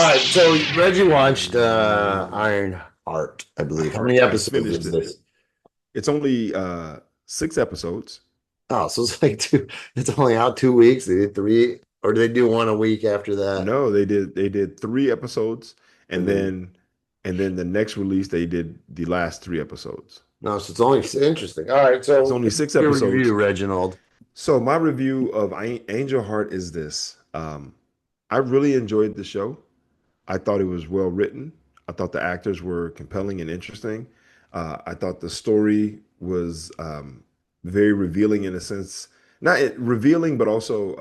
right, so Reggie watched Iron Heart, I believe. How many I episodes finished is it. this? It's only 6 episodes. Oh, so it's like two. It's only out 2 weeks. They did three, or do they do one a week after that? No, they did 3 episodes, And and then then the next release they did the last 3 episodes. no, so it's only interesting. All right, It's so only give me six your review, episodes. Reginald. So my review of Angel Heart is this. I really enjoyed the show. I thought it was well written. I thought the actors were compelling and interesting. I thought the story was very revealing in a sense, not revealing, but also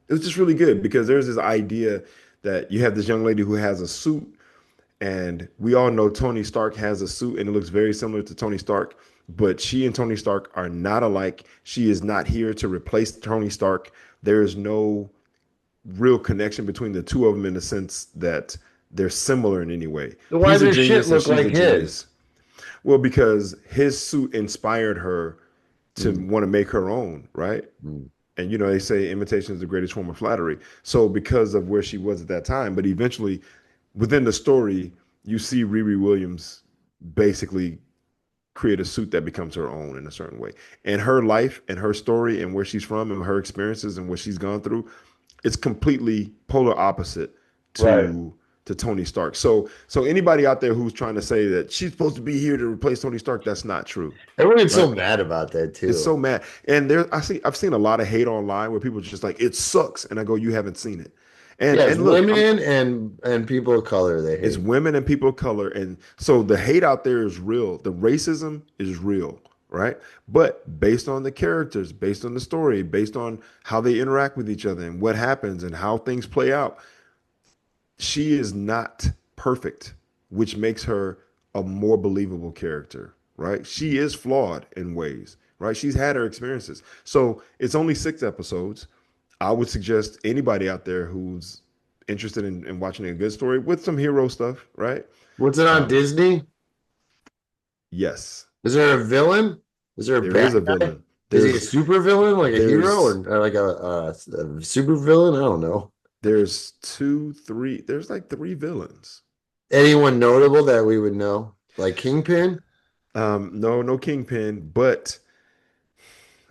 it was just really good because there's this idea that you have this young lady who has a suit, and we all know Tony Stark has a suit, and it looks very similar to Tony Stark. But she and Tony Stark are not alike. She is not here to replace Tony Stark. There is no real connection between the two of them in the sense that they're similar in any way. So why He's a does shit genius and look she's like a his? genius. Well, because his suit inspired her to Mm, want to make her own, right? mm. And they say imitation is the greatest form of flattery. So because of where she was at that time, but eventually within the story, you see Riri Williams basically create a suit that becomes her own in a certain way. And her life and her story and where she's from and her experiences and what she's gone through, it's completely polar opposite Right. to Tony Stark. So anybody out there who's trying to say that she's supposed to be here to replace Tony Stark, that's not true, Everyone gets right? so mad about that It's too. so mad. And I've seen a lot of hate online where people are just like, it sucks. And I go, you haven't seen it. And Yeah, it's and look, women and people of color they it's hate. women and people of color. And so the hate out there is real. The racism is real, right? But based on the characters, based on the story, based on how they interact with each other and what happens and how things play out, she is not perfect, which makes her a more believable character, right? She is flawed in ways, right? She's had her experiences. So it's only 6 episodes. I would suggest anybody out there who's interested in watching a good story with some hero stuff, right? What's it on Um, Disney? yes, Is there a villain? Is there a there is bad a guy? villain. Is he a super villain, like a hero, There's or like a super villain? I don't know. there's two, three, there's like three villains. Anyone notable that we would know, like Kingpin? No Kingpin, but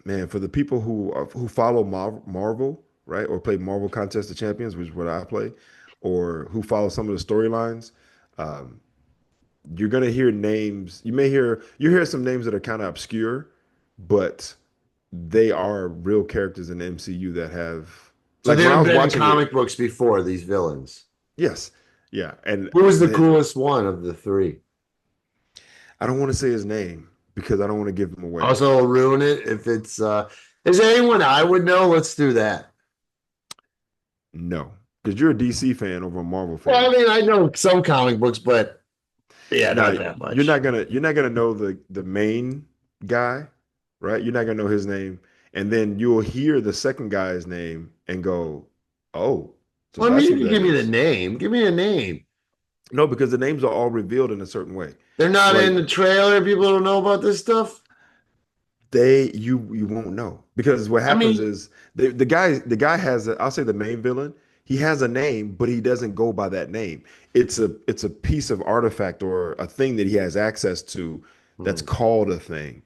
man, for the people who follow Marvel, right, or play Marvel Contest of Champions, which is what I play, or who follow some of the storylines, um, you're gonna hear names. You hear some names that are kind of obscure, but they are real characters in the MCU that have So like when I they've was been in watching it. comic books before, these villains. Yes, yeah, and Who was the the, coolest one of the three? I don't want to say his name because I don't want to give him away. Also, I'll ruin it if it's is there anyone I would know? Let's do that. No, because you're a DC fan over a Marvel Well, I fan. mean, I know some comic books, but yeah, Now not that you're much. not gonna know the main guy, right? You're not gonna know his name, and then you'll hear the second guy's name and go, "Oh, so Well, I mean, that's you who can that give me the is." name. Give me a name. No, because the names are all revealed in a certain way. They're not in Like the trailer. People don't know about this stuff. you won't know because what I happens mean, is the guy has I'll say the main villain. He has a name, but he doesn't go by that name. It's a piece of artifact or a thing that he has access to that's hmm. called a thing,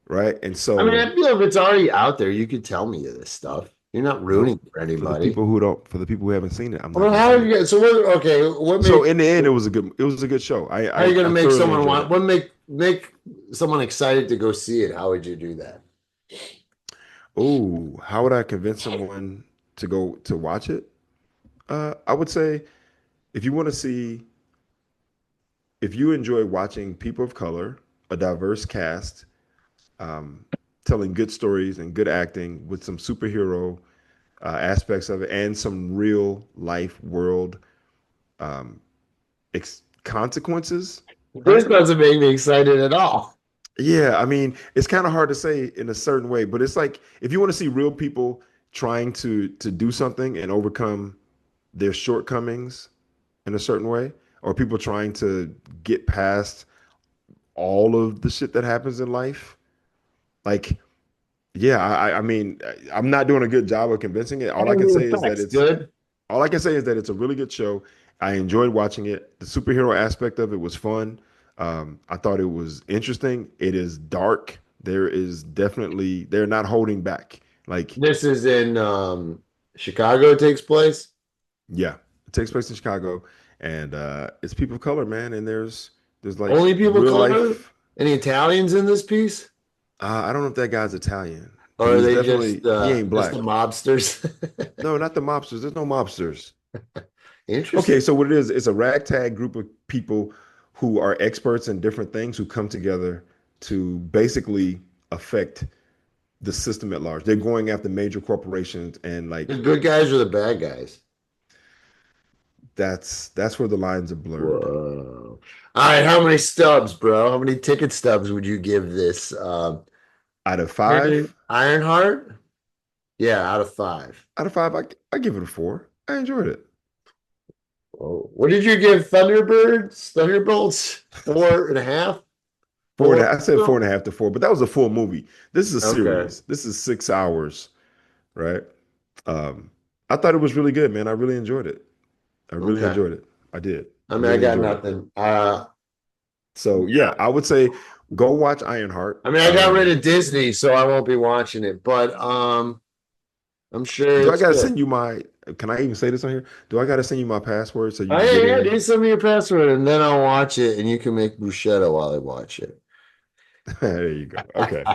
right? And I mean, so I feel if it's already out there, you could tell me this stuff. You're not ruining nope. it for anybody. For the people who haven't seen it, I'm not Well, going to how say are you it. guys? So what? Okay, what So makes in the end, it was a good show. how are you going I to make thoroughly someone enjoyed want? it. What make someone excited to go see it? How would you do that? Oh, how would I convince someone to go to watch it? I would say if you want to see, if you enjoy watching people of color, a diverse cast, um, telling good stories and good acting with some superhero aspects of it and some real life world um, consequences, This right? doesn't make me excited at all. Yeah, I mean, it's kind of hard to say in a certain way, but it's like if you want to see real people trying to do something and overcome their shortcomings in a certain way, or people trying to get past all of the shit that happens in life, like yeah, I mean, I'm not doing a good job of convincing it. I mean, the effects good. All I can say is that it's a really good show, I enjoyed watching it. The superhero aspect of it was fun. I thought it was interesting. It is dark. There is definitely they're not holding back. Like, This is in Chicago, it takes place. yeah, it takes place in Chicago, and it's people of color, man. And there's like Only people of real color? life. Any Italians in this piece? I don't know if that guy's Italian, but Or are he's they definitely he ain't just the black. mobsters? No, not the mobsters. There's no mobsters. Interesting. Okay, so what it is, it's a ragtag group of people who are experts in different things who come together to basically affect the system at large. They're going after major corporations and The like good guys or the bad guys? that's where the lines are blurred. Whoa. All right, how many stubs, bro? How many ticket stubs would you give this? Out of five, Ironheart? Yeah, out of five. out of five, I give it a four. I enjoyed it. Whoa. What did you give Thunderbirds? Thunderbolts? Four and a half? Four and a Four? half. I said four and a half to four, but that was a full movie. This is a Okay. series. This is 6 hours, right? Um, I thought it was really good, man. I really enjoyed it. I really Okay. enjoyed it. I did. I I mean, I really got enjoyed it. nothing. So yeah, I would say go watch Ironheart. I mean, I got rid of Disney, so I won't be watching it, but I'm sure Do I it's gotta good. send you my? Can I even say this on here? Do I gotta send you my password so you Oh can yeah, get yeah. in? Do send me your password, and then I'll watch it, and you can make bruschetta while I watch it. There you go. Okay.